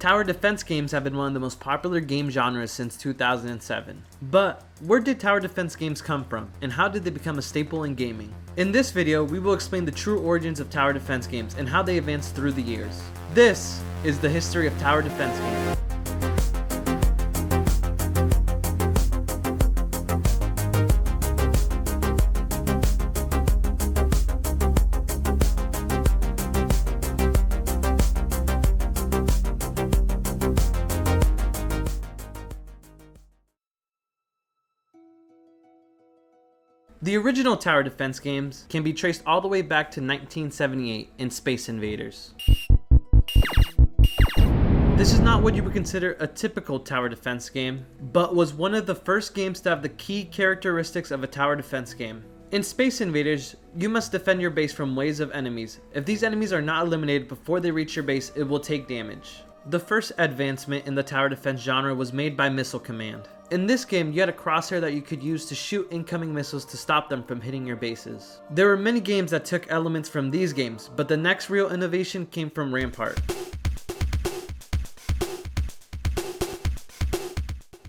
Tower defense games have been one of the most popular game genres since 2007. But where did tower defense games come from, and how did they become a staple in gaming? In this video, we will explain the true origins of tower defense games and how they advanced through the years. This is the history of tower defense games. The original tower defense games can be traced all the way back to 1978 in Space Invaders. This is not what you would consider a typical tower defense game, but was one of the first games to have the key characteristics of a tower defense game. In Space Invaders, you must defend your base from waves of enemies. If these enemies are not eliminated before they reach your base, it will take damage. The first advancement in the tower defense genre was made by Missile Command. In this game, you had a crosshair that you could use to shoot incoming missiles to stop them from hitting your bases. There were many games that took elements from these games, but the next real innovation came from Rampart.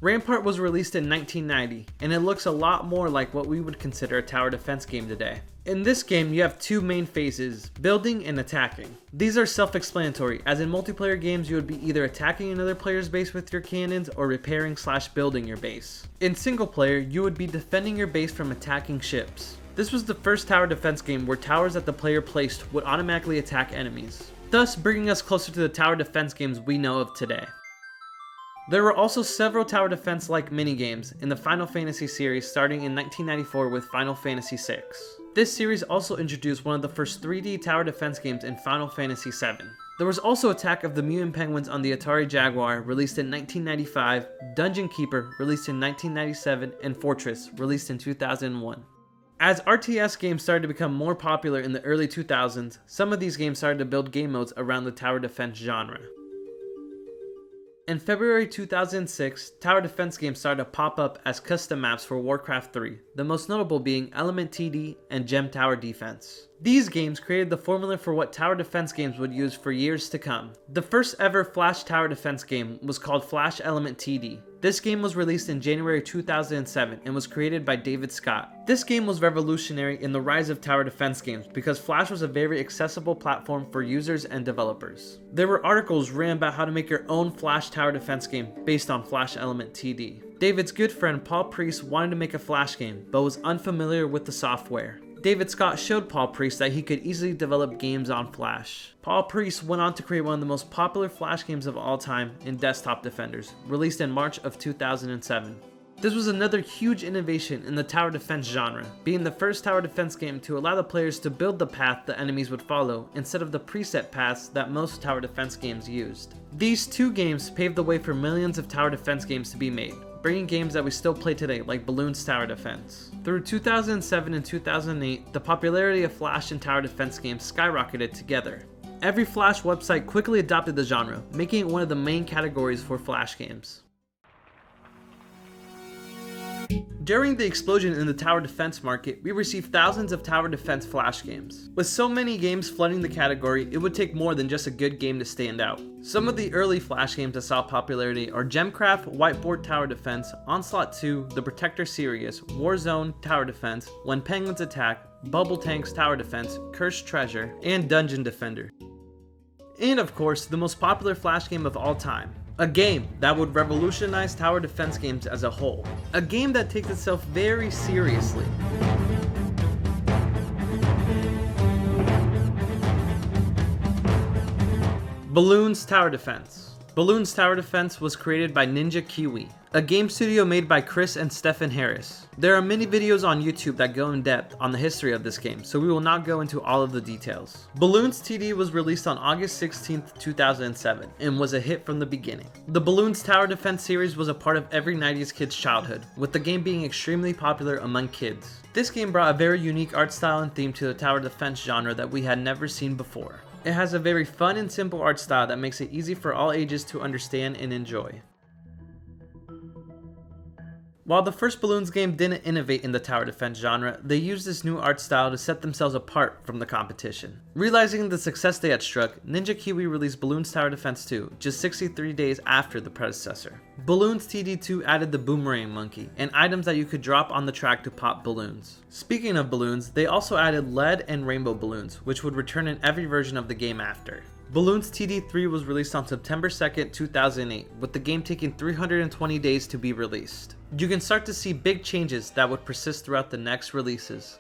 Rampart was released in 1990, and it looks a lot more like what we would consider a tower defense game today. In this game, you have two main phases, building and attacking. These are self-explanatory, as in multiplayer games you would be either attacking another player's base with your cannons or repairing/building your base. In single player, you would be defending your base from attacking ships. This was the first tower defense game where towers that the player placed would automatically attack enemies, thus bringing us closer to the tower defense games we know of today. There were also several tower defense-like minigames in the Final Fantasy series starting in 1994 with Final Fantasy VI. This series also introduced one of the first 3D tower defense games in Final Fantasy VII. There was also Attack of the Mutant Penguins on the Atari Jaguar, released in 1995, Dungeon Keeper, released in 1997, and Fortress, released in 2001. As RTS games started to become more popular in the early 2000s, some of these games started to build game modes around the tower defense genre. In February 2006, tower defense games started to pop up as custom maps for Warcraft 3, the most notable being Element TD and Gem Tower Defense. These games created the formula for what tower defense games would use for years to come. The first ever Flash tower defense game was called Flash Element TD. This game was released in January 2007 and was created by David Scott. This game was revolutionary in the rise of tower defense games because Flash was a very accessible platform for users and developers. There were articles written about how to make your own Flash tower defense game based on Flash Element TD. David's good friend Paul Priest wanted to make a Flash game, but was unfamiliar with the software. David Scott showed Paul Priest that he could easily develop games on Flash. Paul Priest went on to create one of the most popular Flash games of all time in Desktop Defenders, released in March of 2007. This was another huge innovation in the tower defense genre, being the first tower defense game to allow the players to build the path the enemies would follow instead of the preset paths that most tower defense games used. These two games paved the way for millions of tower defense games to be made, bringing games that we still play today like Bloons Tower Defense. Through 2007 and 2008, the popularity of Flash and tower defense games skyrocketed together. Every Flash website quickly adopted the genre, making it one of the main categories for Flash games. During the explosion in the tower defense market, we received thousands of tower defense Flash games. With so many games flooding the category, it would take more than just a good game to stand out. Some of the early Flash games that saw popularity are Gemcraft, Whiteboard Tower Defense, Onslaught 2, The Protector Series, Warzone Tower Defense, When Penguins Attack, Bubble Tanks Tower Defense, Cursed Treasure, and Dungeon Defender. And of course, the most popular Flash game of all time. A game that would revolutionize tower defense games as a whole. A game that takes itself very seriously. Bloons Tower Defense. Bloons Tower Defense was created by Ninja Kiwi, a game studio made by Chris and Stephen Harris. There are many videos on YouTube that go in depth on the history of this game, so we will not go into all of the details. Bloons TD was released on August 16, 2007, and was a hit from the beginning. The Bloons Tower Defense series was a part of every 90s kid's childhood, with the game being extremely popular among kids. This game brought a very unique art style and theme to the tower defense genre that we had never seen before. It has a very fun and simple art style that makes it easy for all ages to understand and enjoy. While the first Bloons game didn't innovate in the tower defense genre, they used this new art style to set themselves apart from the competition. Realizing the success they had struck, Ninja Kiwi released Bloons Tower Defense 2 just 63 days after the predecessor. Bloons TD 2 added the boomerang monkey and items that you could drop on the track to pop balloons. Speaking of balloons, they also added lead and rainbow balloons, which would return in every version of the game after. Bloons TD 3 was released on September 2nd, 2008, with the game taking 320 days to be released. You can start to see big changes that would persist throughout the next releases.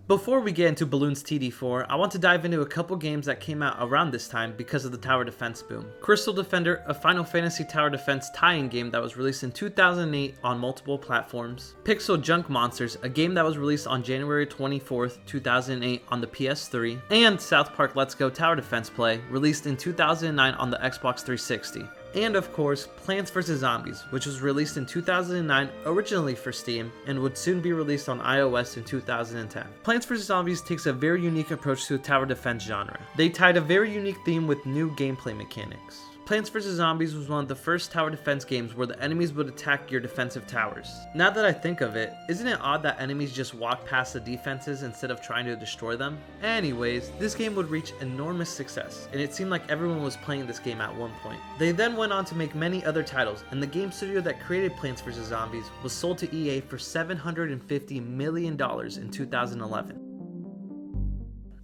Before we get into Bloons TD 4, I want to dive into a couple games that came out around this time because of the tower defense boom. Crystal Defender, a Final Fantasy tower defense tie-in game that was released in 2008 on multiple platforms. Pixel Junk Monsters, a game that was released on January 24th, 2008 on the PS3. And South Park Let's Go Tower Defense Play, released in 2009 on the Xbox 360. And of course, Plants vs. Zombies, which was released in 2009 originally for Steam and would soon be released on iOS in 2010. Plants vs. Zombies takes a very unique approach to the tower defense genre. They tied a very unique theme with new gameplay mechanics. Plants vs. Zombies was one of the first tower defense games where the enemies would attack your defensive towers. Now that I think of it, isn't it odd that enemies just walk past the defenses instead of trying to destroy them? Anyways, this game would reach enormous success, and it seemed like everyone was playing this game at one point. They then went on to make many other titles, and the game studio that created Plants vs. Zombies was sold to EA for $750 million in 2011.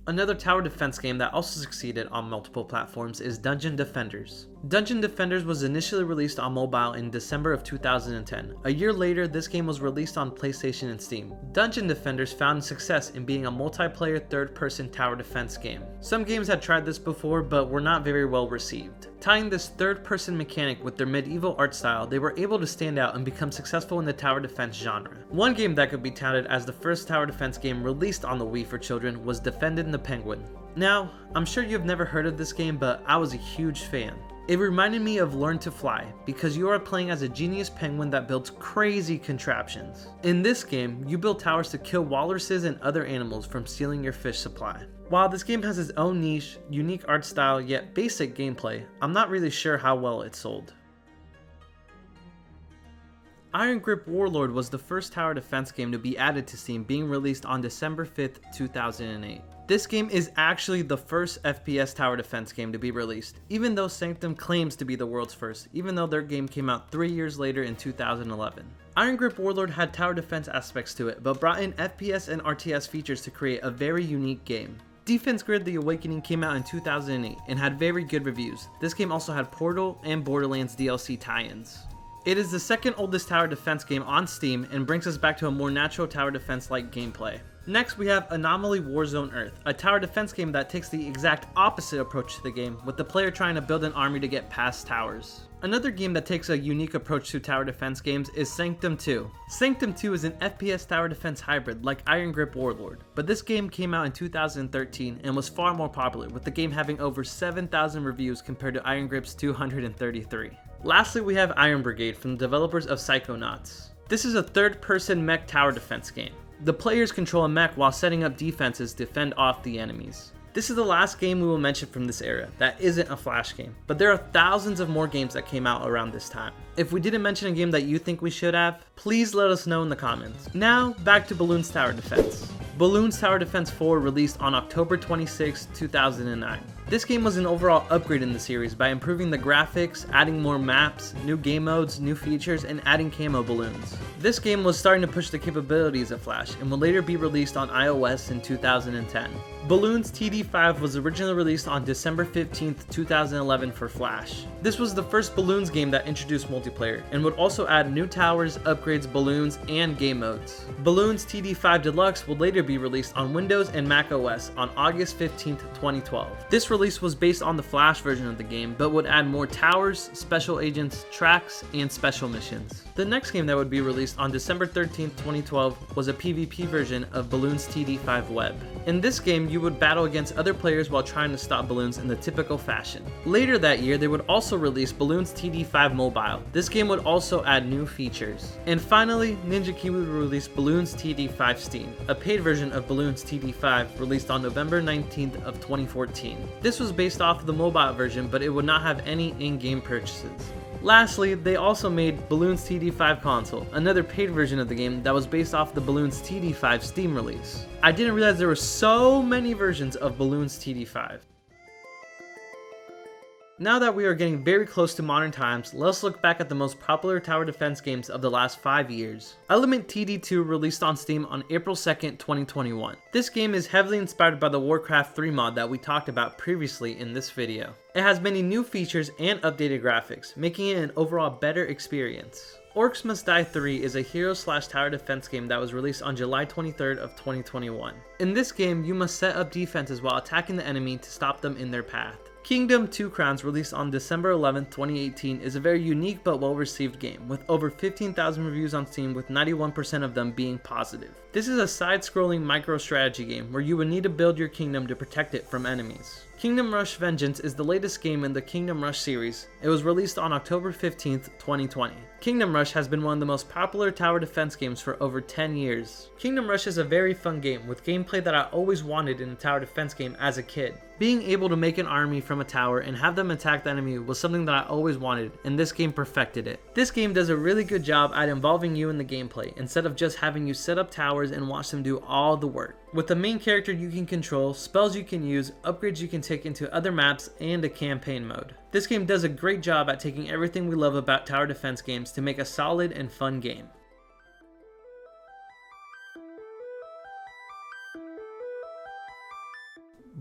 Another tower defense game that also succeeded on multiple platforms is Dungeon Defenders. Dungeon Defenders was initially released on mobile in December of 2010. A year later, this game was released on PlayStation and Steam. Dungeon Defenders found success in being a multiplayer third-person tower defense game. Some games had tried this before, but were not very well received. Tying this third-person mechanic with their medieval art style, they were able to stand out and become successful in the tower defense genre. One game that could be touted as the first tower defense game released on the Wii for children was Defending the Penguin. Now, I'm sure you've never heard of this game, but I was a huge fan. It reminded me of Learn to Fly, because you are playing as a genius penguin that builds crazy contraptions. In this game, you build towers to kill walruses and other animals from stealing your fish supply. While this game has its own niche, unique art style, yet basic gameplay, I'm not really sure how well it sold. Iron Grip Warlord was the first tower defense game to be added to Steam, being released on December 5th, 2008. This game is actually the first FPS tower defense game to be released, even though Sanctum claims to be the world's first, even though their game came out 3 years later in 2011. Iron Grip Warlord had tower defense aspects to it, but brought in FPS and RTS features to create a very unique game. Defense Grid The Awakening came out in 2008 and had very good reviews. This game also had Portal and Borderlands DLC tie-ins. It is the second oldest tower defense game on Steam and brings us back to a more natural tower defense-like gameplay. Next, we have Anomaly Warzone Earth, a tower defense game that takes the exact opposite approach to the game, with the player trying to build an army to get past towers. Another game that takes a unique approach to tower defense games is Sanctum 2. Sanctum 2 is an FPS tower defense hybrid like Iron Grip Warlord, but this game came out in 2013 and was far more popular, with the game having over 7,000 reviews compared to Iron Grip's 233. Lastly, we have Iron Brigade from the developers of Psychonauts. This is a third-person mech tower defense game. The players control a mech while setting up defenses to fend off the enemies. This is the last game we will mention from this era that isn't a Flash game, but there are thousands of more games that came out around this time. If we didn't mention a game that you think we should have, please let us know in the comments. Now, back to Bloons Tower Defense. Bloons Tower Defense 4 released on October 26, 2009. This game was an overall upgrade in the series by improving the graphics, adding more maps, new game modes, new features, and adding camo balloons. This game was starting to push the capabilities of Flash and would later be released on iOS in 2010. Bloons TD5 was originally released on December 15, 2011 for Flash. This was the first Bloons game that introduced multiplayer and would also add new towers, upgrades, balloons, and game modes. Bloons TD5 Deluxe would later be released on Windows and Mac OS on August 15, 2012. This release was based on the Flash version of the game, but would add more towers, special agents, tracks, and special missions. The next game that would be released on December 13, 2012 was a PvP version of Bloons TD5 Web. In this game, you would battle against other players while trying to stop balloons in the typical fashion. Later that year, they would also release Bloons TD5 Mobile. This game would also add new features. And finally, Ninja Kiwi would release Bloons TD5 Steam, a paid version of Bloons TD5 released on November 19th of 2014. This This was based off of the mobile version, but it would not have any in-game purchases. Lastly, they also made Bloons TD5 console, another paid version of the game that was based off the Bloons TD5 Steam release. I didn't realize there were so many versions of Bloons TD5. Now that we are getting very close to modern times, let's look back at the most popular tower defense games of the last 5 years. Element TD2 released on Steam on April 2nd, 2021. This game is heavily inspired by the Warcraft 3 mod that we talked about previously in this video. It has many new features and updated graphics, making it an overall better experience. Orcs Must Die 3 is a hero/tower defense game that was released on July 23rd of 2021. In this game, you must set up defenses while attacking the enemy to stop them in their path. Kingdom 2 Crowns, released on December 11th, 2018, is a very unique but well-received game, with over 15,000 reviews on Steam, with 91% of them being positive. This is a side-scrolling micro-strategy game where you would need to build your kingdom to protect it from enemies. Kingdom Rush Vengeance is the latest game in the Kingdom Rush series. It was released on October 15th, 2020. Kingdom Rush has been one of the most popular tower defense games for over 10 years. Kingdom Rush is a very fun game with gameplay that I always wanted in a tower defense game as a kid. Being able to make an army from a tower and have them attack the enemy was something that I always wanted, and this game perfected it. This game does a really good job at involving you in the gameplay, instead of just having you set up towers and watch them do all the work. With the main character you can control, spells you can use, upgrades you can take into other maps, and a campaign mode. This game does a great job at taking everything we love about tower defense games to make a solid and fun game.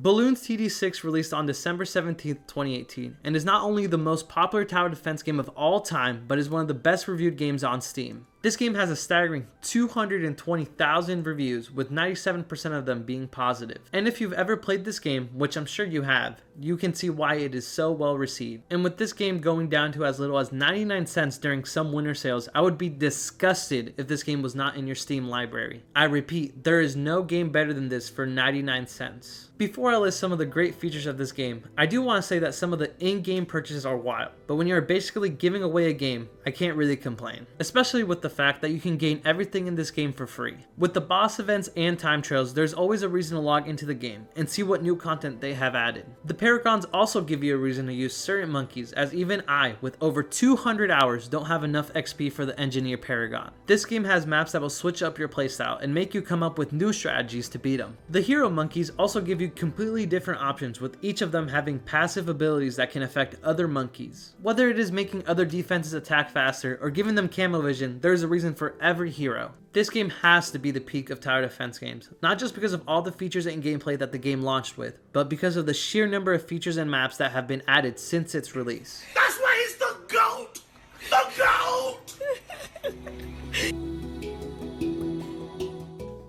Bloons TD6 released on December 17th, 2018, and is not only the most popular tower defense game of all time, but is one of the best reviewed games on Steam. This game has a staggering 220,000 reviews, with 97% of them being positive. And if you've ever played this game, which I'm sure you have, you can see why it is so well received. And with this game going down to as little as 99 cents during some winter sales, I would be disgusted if this game was not in your Steam library. I repeat, there is no game better than this for 99 cents. Before I list some of the great features of this game, I do want to say that some of the in-game purchases are wild, but when you're basically giving away a game, I can't really complain. Especially with the fact that you can gain everything in this game for free. With the boss events and time trials, there's always a reason to log into the game and see what new content they have added. The Paragons also give you a reason to use certain monkeys, as even I, with over 200 hours, don't have enough XP for the Engineer Paragon. This game has maps that will switch up your playstyle and make you come up with new strategies to beat them. The Hero Monkeys also give you completely different options, with each of them having passive abilities that can affect other monkeys. Whether it is making other defenses attack faster or giving them camo vision, there's a reason for every hero. This game has to be the peak of tower defense games, not just because of all the features and gameplay that the game launched with, but because of the sheer number of features and maps that have been added since its release. That's why he's the GOAT! The GOAT!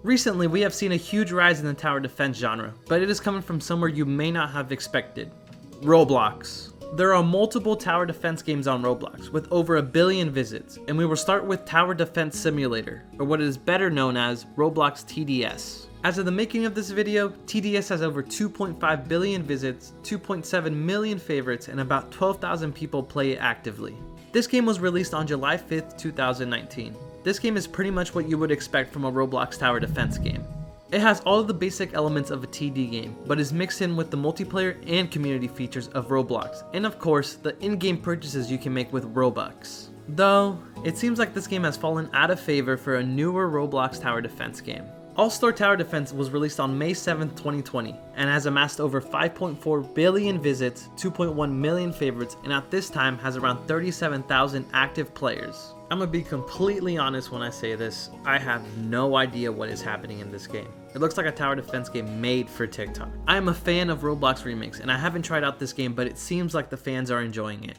Recently, we have seen a huge rise in the tower defense genre, but it is coming from somewhere you may not have expected: Roblox. There are multiple tower defense games on Roblox, with over 1 billion visits, and we will start with Tower Defense Simulator, or what is better known as Roblox TDS. As of the making of this video, TDS has over 2.5 billion visits, 2.7 million favorites, and about 12,000 people play it actively. This game was released on July 5th, 2019. This game is pretty much what you would expect from a Roblox tower defense game. It has all of the basic elements of a TD game, but is mixed in with the multiplayer and community features of Roblox, and of course, the in-game purchases you can make with Robux. Though, it seems like this game has fallen out of favor for a newer Roblox tower defense game. All-Star Tower Defense was released on May 7th, 2020, and has amassed over 5.4 billion visits, 2.1 million favorites, and at this time has around 37,000 active players. I'm gonna be completely honest when I say this, I have no idea what is happening in this game. It looks like a tower defense game made for TikTok. I am a fan of Roblox remakes, and I haven't tried out this game, but it seems like the fans are enjoying it.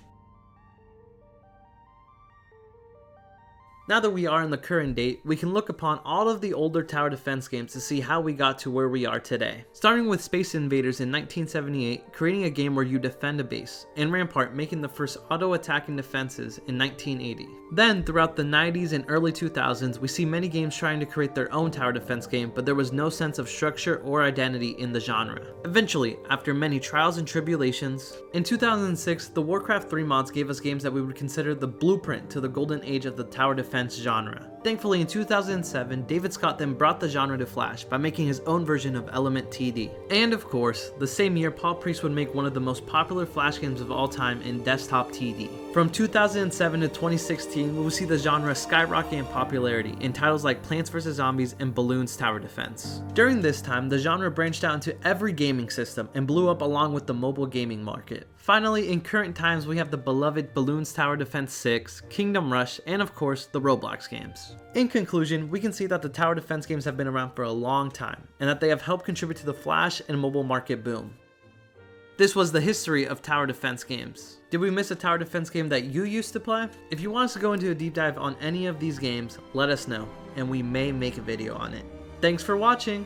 Now that we are in the current date, we can look upon all of the older tower defense games to see how we got to where we are today. Starting with Space Invaders in 1978, creating a game where you defend a base, and Rampart making the first auto-attacking defenses in 1980. Then, throughout the 90s and early 2000s, we see many games trying to create their own tower defense game, but there was no sense of structure or identity in the genre. Eventually, after many trials and tribulations, in 2006, the Warcraft 3 mods gave us games that we would consider the blueprint to the golden age of the tower defense genre. Thankfully, in 2007, David Scott then brought the genre to Flash by making his own version of Element TD. And of course, the same year, Paul Priest would make one of the most popular Flash games of all time in Desktop TD. From 2007 to 2016, we will see the genre skyrocket in popularity in titles like Plants vs. Zombies and Bloons Tower Defense. During this time, the genre branched out into every gaming system and blew up along with the mobile gaming market. Finally, in current times, we have the beloved Bloons Tower Defense 6, Kingdom Rush, and of course, the Roblox games. In conclusion, we can see that the tower defense games have been around for a long time, and that they have helped contribute to the Flash and mobile market boom. This was the history of tower defense games. Did we miss a tower defense game that you used to play? If you want us to go into a deep dive on any of these games, let us know, and we may make a video on it. Thanks for watching!